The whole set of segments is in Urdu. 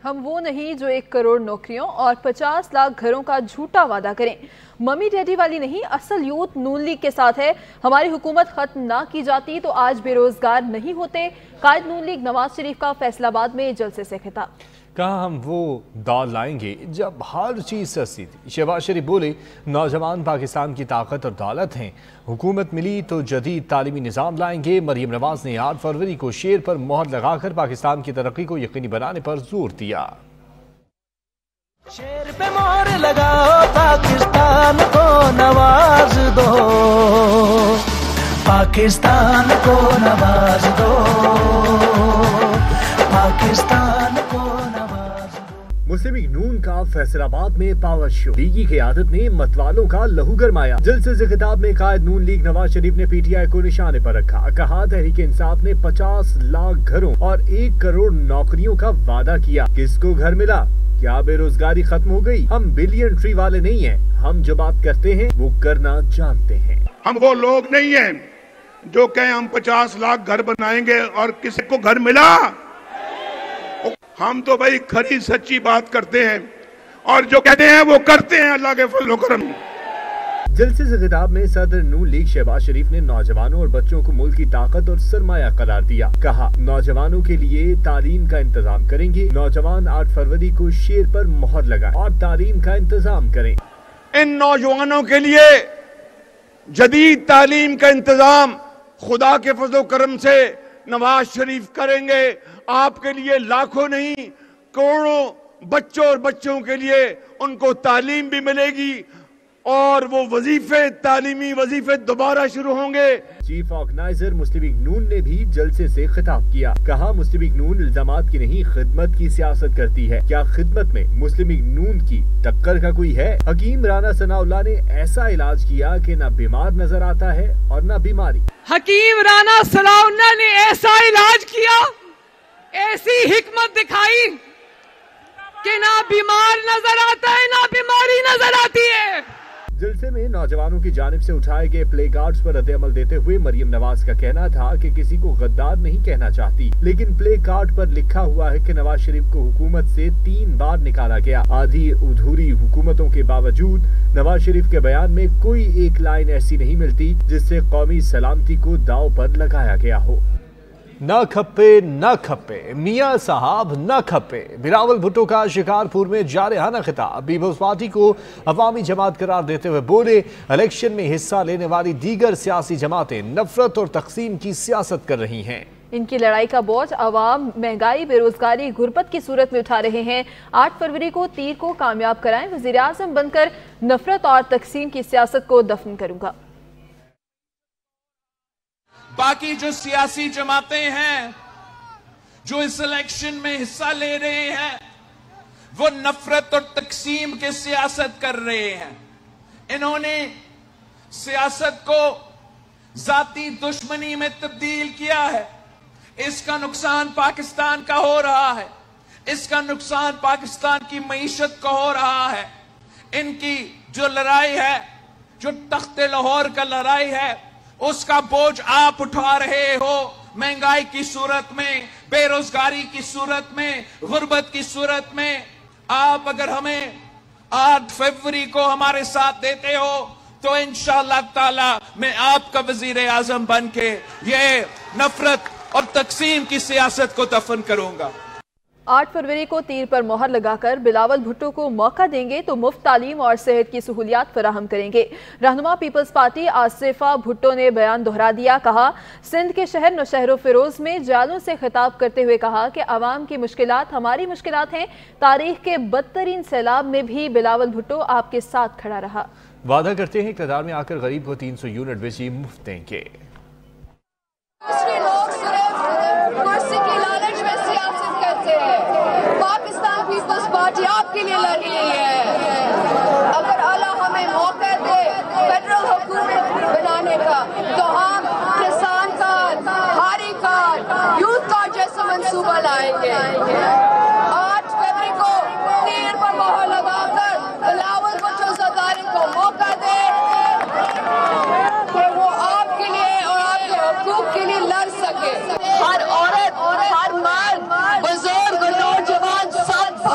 ہم وہ نہیں جو 1 کروڑ نوکریوں اور 50 لاکھ گھروں کا جھوٹا وعدہ کریں۔ ممی ڈیڈی والی نہیں، اصل یوتھ نون لیگ کے ساتھ ہے۔ ہماری حکومت ختم نہ کی جاتی تو آج بے روزگار نہیں ہوتے۔ قائد نون لیگ نواز شریف کا فیصل آباد میں جلسے سے خطاب۔ کہا ہم وہ دور لائیں گے جب ہر چیز سستی تھی۔ شہباز شریف بولے نوجوان پاکستان کی طاقت اور دولت ہیں، حکومت ملی تو جدید تعلیمی نظام لائیں گے۔ مریم نواز نے 8 فروری کو شیر پر مہر لگا کر پاکستان کی ترقی کو یقینی بنانے پر زور دیا۔ شیر پہ مہر لگاؤ، پاکستان کو نواز دو، پاکستان کو نواز دو، پاکستان کو نواز دو۔ مسلم لیگ نون کا فیصل آباد میں پاور شو، لیگی قیادت نے متوالوں کا لہو گرمایا۔ جلسے سے خطاب میں قائد نون لیگ نواز شریف نے پی ٹی آئی کو نشانے پر رکھا۔ کہا تحریک انصاف نے 50 لاکھ گھروں اور 1 کروڑ نوکریوں کا وعدہ کیا۔ کس کو گھر ملا؟ کیا بے روزگاری ختم ہو گئی؟ ہم بلین ٹری والے نہیں ہیں، ہم جو بات کرتے ہیں وہ کرنا جانتے ہیں۔ ہم وہ لوگ نہیں ہیں جو کہیں ہم 50 لاکھ گھر بنائیں گے اور کسی کو گھر ملا۔ ہم تو بھائی کھری سچی بات کرتے ہیں اور جو کہتے ہیں وہ کرتے ہیں، اللہ کے فضل و کرم۔ جلسے سے خطاب میں صدر نون لیگ شہباز شریف نے نوجوانوں اور بچوں کو ملک کی طاقت اور سرمایہ قرار دیا۔ کہا نوجوانوں کے لیے تعلیم کا انتظام کریں گے۔ نوجوان 8 فروری کو شیر پر مہر لگائیں اور تعلیم کا انتظام کریں۔ ان نوجوانوں کے لیے جدید تعلیم کا انتظام خدا کے فضل و کرم سے نواز شریف کریں گے۔ آپ کے لیے لاکھوں نہیں، کروڑوں بچوں اور بچوں کے لیے ان کو تعلیم بھی ملے گی اور وہ تعلیمی وظیفے دوبارہ شروع ہوں گے۔ چیف آرگنائزر مسلم لیگ نون نے بھی جلسے سے خطاب کیا۔ کہا مسلم لیگ نون الزامات کی نہیں، خدمت کی سیاست کرتی ہے۔ کیا خدمت میں مسلم لیگ نون کی ٹکر کا کوئی ہے؟ حکیم رانا ثناء اللہ نے ایسا علاج کیا کہ نہ بیمار نظر آتا ہے اور نہ بیماری۔ حکیم رانا ثناء اللہ نے ایسا علاج کیا، ایسی حکمت دکھائی کہ نہ بیمار نظر آتا ہے نہ بیماری نظر آتی ہے۔ جلسے میں نوجوانوں کی جانب سے اٹھائے گئے پلے کارڈز پر رد عمل دیتے ہوئے مریم نواز کا کہنا تھا کہ کسی کو غدار نہیں کہنا چاہتی، لیکن پلے کارڈ پر لکھا ہوا ہے کہ نواز شریف کو حکومت سے 3 بار نکالا گیا۔ آدھی ادھوری حکومتوں کے باوجود نواز شریف کے بیان میں کوئی ایک لائن ایسی نہیں ملتی جس سے قومی سلامتی کو داؤ پر لگایا گیا ہو۔ نہ کھپے نہ کھپے میاں صاحب نہ کھپے، بلاول بھٹو کا شکارپور میں جارحانہ خطاب۔ پیپلز پارٹی کو عوامی جماعت قرار دیتے ہوئے بولے الیکشن میں حصہ لینے والی دیگر سیاسی جماعتیں نفرت اور تقسیم کی سیاست کر رہی ہیں۔ ان کی لڑائی کا بوجھ عوام مہنگائی، بے روزگاری، غربت کی صورت میں اٹھا رہے ہیں۔ 8 فروری کو تیر کو کامیاب کرائیں، وزیر اعظم بن کر نفرت اور تقسیم کی سیاست کو دفن کروں گا۔ باقی جو سیاسی جماعتیں ہیں جو اس الیکشن میں حصہ لے رہے ہیں وہ نفرت اور تقسیم کے سیاست کر رہے ہیں۔ انہوں نے سیاست کو ذاتی دشمنی میں تبدیل کیا ہے۔ اس کا نقصان پاکستان کا ہو رہا ہے، اس کا نقصان پاکستان کی معیشت کا ہو رہا ہے۔ ان کی جو لڑائی ہے، جو تخت لاہور کا لڑائی ہے، اس کا بوجھ آپ اٹھا رہے ہو۔ مہنگائی کی صورت میں، بے روزگاری کی صورت میں، غربت کی صورت میں آپ اگر ہمیں 8 فروری کو ہمارے ساتھ دیتے ہو تو انشاءاللہ تعالی میں آپ کا وزیر اعظم بن کے یہ نفرت اور تقسیم کی سیاست کو دفن کروں گا۔ 8 فروری کو تیر پر مہر لگا کر بلاول بھٹو کو موقع دیں گے تو مفت تعلیم اور صحت کی سہولیات فراہم کریں گے۔ رہنما پیپلز پارٹی آصفہ بھٹو نے بیان دہرا دیا۔ کہا سندھ کے شہر نوشہر و فیروز میں جالوں سے خطاب کرتے ہوئے کہا کہ عوام کی مشکلات ہماری مشکلات ہیں۔ تاریخ کے بدترین سیلاب میں بھی بلاول بھٹو آپ کے ساتھ کھڑا رہا۔ وعدہ کرتے ہیں اقتدار میں آ کر غریب کو 300 یونٹ بجلی مفت دیں گے۔ پاکستان پیپلز پارٹی آپ کے لیے لڑ رہی ہے۔ اگر اللہ ہمیں موقع دے فیڈرل حکومت بنانے کا تو ہم کسان کارڈ، ہاری کارڈ، یوتھ کارڈ جیسا منصوبہ لائیں گے۔ 8 فروری کو تیر پر مہر لگا کر بلاول بھٹو زرداری کو موقع دے کہ وہ آپ کے لیے اور آپ کے حقوق کے لیے لڑ سکے۔ ہر عورت، ہر مرد، بزرگ، نوجوان سب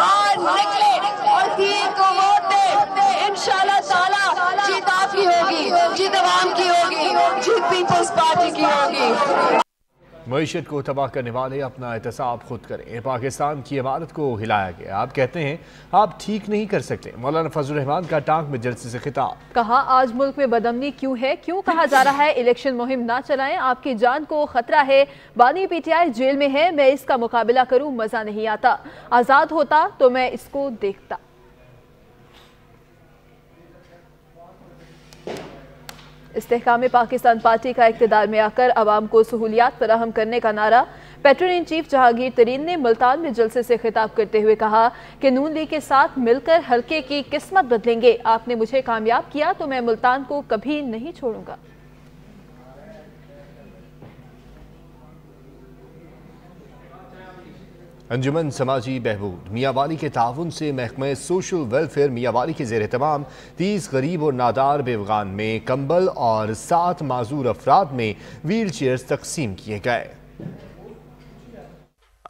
معیشت کو تباہ کرنے والے اپنا احتساب خود کریں، پاکستان کی عمارت کو ہلایا گیا، آپ کہتے ہیں آپ ٹھیک نہیں کر سکتے، مولانا فضل الرحمان کا ٹانک میں جلسے سے خطاب۔ کہا آج ملک میں بدامنی کیوں ہے، کیوں کہا جا رہا ہے الیکشن مہم نہ چلائیں، آپ کی جان کو خطرہ ہے، بانی پی ٹی آئی جیل میں ہے، میں اس کا مقابلہ کروں مزہ نہیں آتا، آزاد ہوتا تو میں اس کو دیکھتا۔ استحکام پاکستان پارٹی کا اقتدار میں آ کر عوام کو سہولیات فراہم کرنے کا نعرہ، پیٹرن ان چیف جہانگیر ترین نے ملتان میں جلسے سے خطاب کرتے ہوئے کہا کہ نون لیگ کے ساتھ مل کر حلقے کی قسمت بدلیں گے، آپ نے مجھے کامیاب کیا تو میں ملتان کو کبھی نہیں چھوڑوں گا۔ انجمن سماجی بہبود میاں والی کے تعاون سے محکمہ سوشل ویلفیئر میاں والی کے زیر اہتمام 30 غریب اور نادار بیوگان میں کمبل اور 7 معذور افراد میں ویل چیئرز تقسیم کیے گئے۔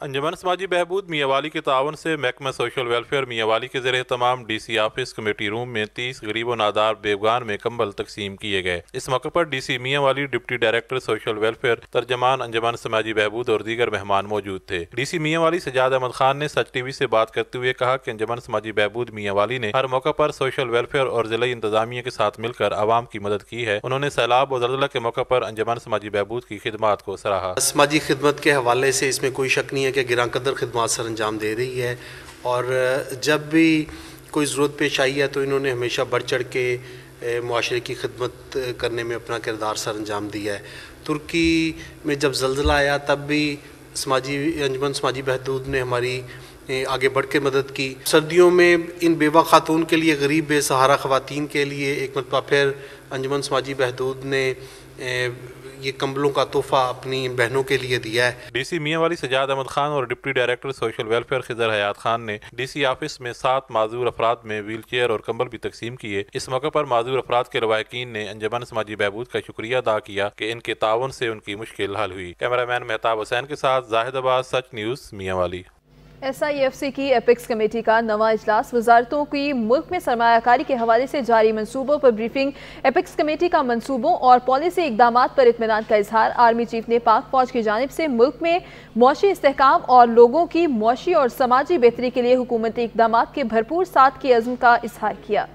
انجمن سماجی بہبود میاں والی کے تعاون سے محکمہ سوشل ویلفیئر میاں والی کے زیر اہتمام D C office committee room میں 30 غریب و نادار بیوگان میں کمبل تقسیم کیے گئے۔ اس موقع پر ڈی سی میاں والی، ڈپٹی ڈائریکٹر سوشل ویلفیئر، ترجمان انجمن سماجی بہبود اور دیگر مہمان موجود تھے۔ ڈی سی میاں والی سجاد احمد خان نے سچ ٹی وی سے بات کرتے ہوئے کہا کہ انجمن سماجی بہبود میاں والی نے ہر موقع پر سوشل ویلفیئر اور ضلعی انتظامیہ کے ساتھ مل کر عوام کی مدد کی ہے۔ انہوں نے سیلاب اور زلزلہ کے موقع پر انجمن سماجی بہبود کی خدمات کو سراہا۔ سماجی خدمت کے حوالے سے اس میں کوئی شک نہیں ہے کہ گراں قدر خدمات سر انجام دے رہی ہے، اور جب بھی کوئی ضرورت پیش آئی ہے تو انہوں نے ہمیشہ بڑھ چڑھ کے معاشرے کی خدمت کرنے میں اپنا کردار سر انجام دیا ہے۔ ترکی میں جب زلزلہ آیا تب بھی انجمن سماجی بہبود نے ہماری آگے بڑھ کے مدد کی۔ سردیوں میں ان بیوہ خاتون کے لیے، غریب بے سہارا خواتین کے لیے ایک مرتبہ پھر انجمن سماجی بہبود نے یہ کمبلوں کا تحفہ اپنی بہنوں کے لیے دیا ہے۔ ڈی سی میاں والی سجاد احمد خان اور ڈپٹی ڈائریکٹر سوشل ویلفیئر خضر حیات خان نے ڈی سی آفس میں 7 معذور افراد میں ویل چیئر اور کمبل بھی تقسیم کیے۔ اس موقع پر معذور افراد کے لواحقین نے انجمن سماجی بہبود کا شکریہ ادا کیا کہ ان کے تعاون سے ان کی مشکل حل ہوئی۔ کیمرہ مین مہتاب حسین کے ساتھ زاہد عباس، سچ نیوز، میاں والی۔ ایس آئی ایف سی کی ایپکس کمیٹی کا نواں اجلاس، وزارتوں کی ملک میں سرمایہ کاری کے حوالے سے جاری منصوبوں پر بریفنگ، ایپکس کمیٹی کا منصوبوں اور پالیسی اقدامات پر اطمینان کا اظہار، آرمی چیف نے پاک فوج کی جانب سے ملک میں معاشی استحکام اور لوگوں کی معاشی اور سماجی بہتری کے لیے حکومتی اقدامات کے بھرپور ساتھ کے عزم کا اظہار کیا۔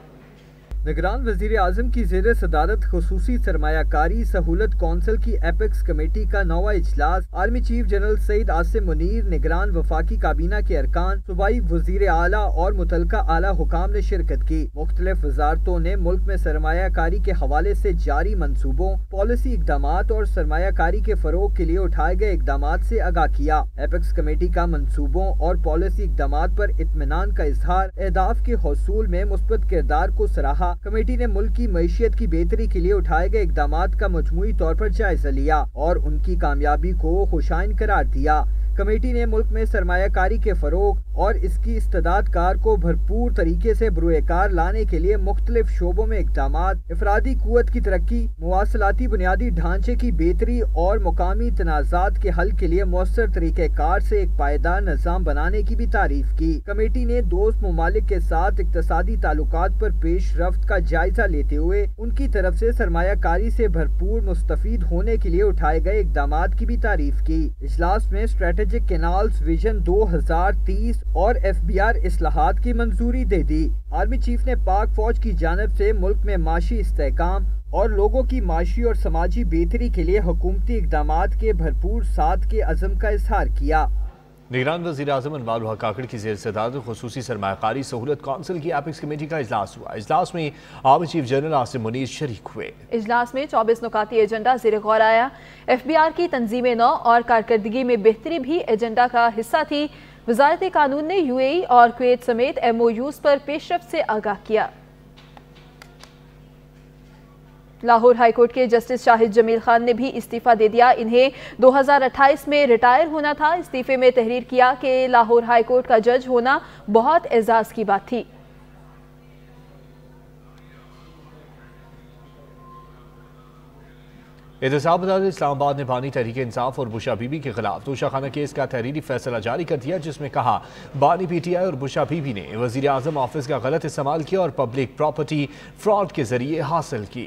نگران وزیر اعظم کی زیر صدارت خصوصی سرمایہ کاری سہولت کونسل کی ایپکس کمیٹی کا نواں اجلاس، آرمی چیف جنرل سعید عاصم منیر، نگران وفاقی کابینہ کے ارکان، صوبائی وزیر اعلیٰ اور متعلقہ اعلیٰ حکام نے شرکت کی۔ مختلف وزارتوں نے ملک میں سرمایہ کاری کے حوالے سے جاری منصوبوں، پالیسی اقدامات اور سرمایہ کاری کے فروغ کے لیے اٹھائے گئے اقدامات سے آگاہ کیا۔ ایپکس کمیٹی کا منصوبوں اور پالیسی اقدامات پر اطمینان کا اظہار، اہداف کے حصول میں مثبت کردار کو سراہا۔ کمیٹی نے ملک کی معیشت کی بہتری کے لیے اٹھائے گئے اقدامات کا مجموعی طور پر جائزہ لیا اور ان کی کامیابی کو خوشائن قرار دیا۔ کمیٹی نے ملک میں سرمایہ کاری کے فروغ اور اس کی استعداد کار کو بھرپور طریقے سے بروئے کار لانے کے لیے مختلف شعبوں میں اقدامات، افرادی قوت کی ترقی، مواصلاتی بنیادی ڈھانچے کی بہتری اور مقامی تنازعات کے حل کے لیے مؤثر طریقہ کار سے ایک پائیدار نظام بنانے کی بھی تعریف کی۔ کمیٹی نے دوست ممالک کے ساتھ اقتصادی تعلقات پر پیش رفت کا جائزہ لیتے ہوئے ان کی طرف سے سرمایہ کاری سے بھرپور مستفید ہونے کے لیے اٹھائے گئے اقدامات کی بھی تعریف کی۔ اجلاس میں اسٹریٹجک کینالز ویژن 2030 اور FBR اصلاحات کی منظوری دے دی۔ آرمی چیف نے پاک فوج کی جانب سے ملک میں معاشی استحکام اور لوگوں کی معاشی اور سماجی بہتری کے لیے حکومتی اقدامات کے بھرپور ساتھ کے عزم کا اظہار کیا۔ نگران وزیر اعظم انوار الحق کاکڑ کی زیر صدارت خصوصی سرمایہ کاری سہولت کونسل کی ایپکس کمیٹی کا اجلاس ہوا۔ اجلاس میں army chief general Asim Munir شریک ہوئے۔ اجلاس میں 24 نکاتی ایجنڈا زیر غور آیا۔ FBR کی تنظیم نو اور کارکردگی میں بہتری بھی ایجنڈا کا حصہ تھی۔ وزارت قانون نے UAE اور کویت سمیت MOUs پر پیش رفت سے آگاہ کیا۔ لاہور ہائی کورٹ کے جسٹس شاہد جمیل خان نے بھی استعفیٰ دے دیا۔ انہیں 2028 میں ریٹائر ہونا تھا۔ استعفے میں تحریر کیا کہ لاہور ہائی کورٹ کا جج ہونا بہت اعزاز کی بات تھی۔ احتساب عدالت اسلام آباد نے بانی تحریک انصاف اور بشا بی بی کے خلاف توشہ خانہ کیس کا تحریری فیصلہ جاری کر دیا، جس میں کہا بانی PTI اور بشا بی بی نے وزیر اعظم آفس کا غلط استعمال کیا اور پبلک پراپرٹی فراڈ کے ذریعے حاصل کی۔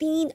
3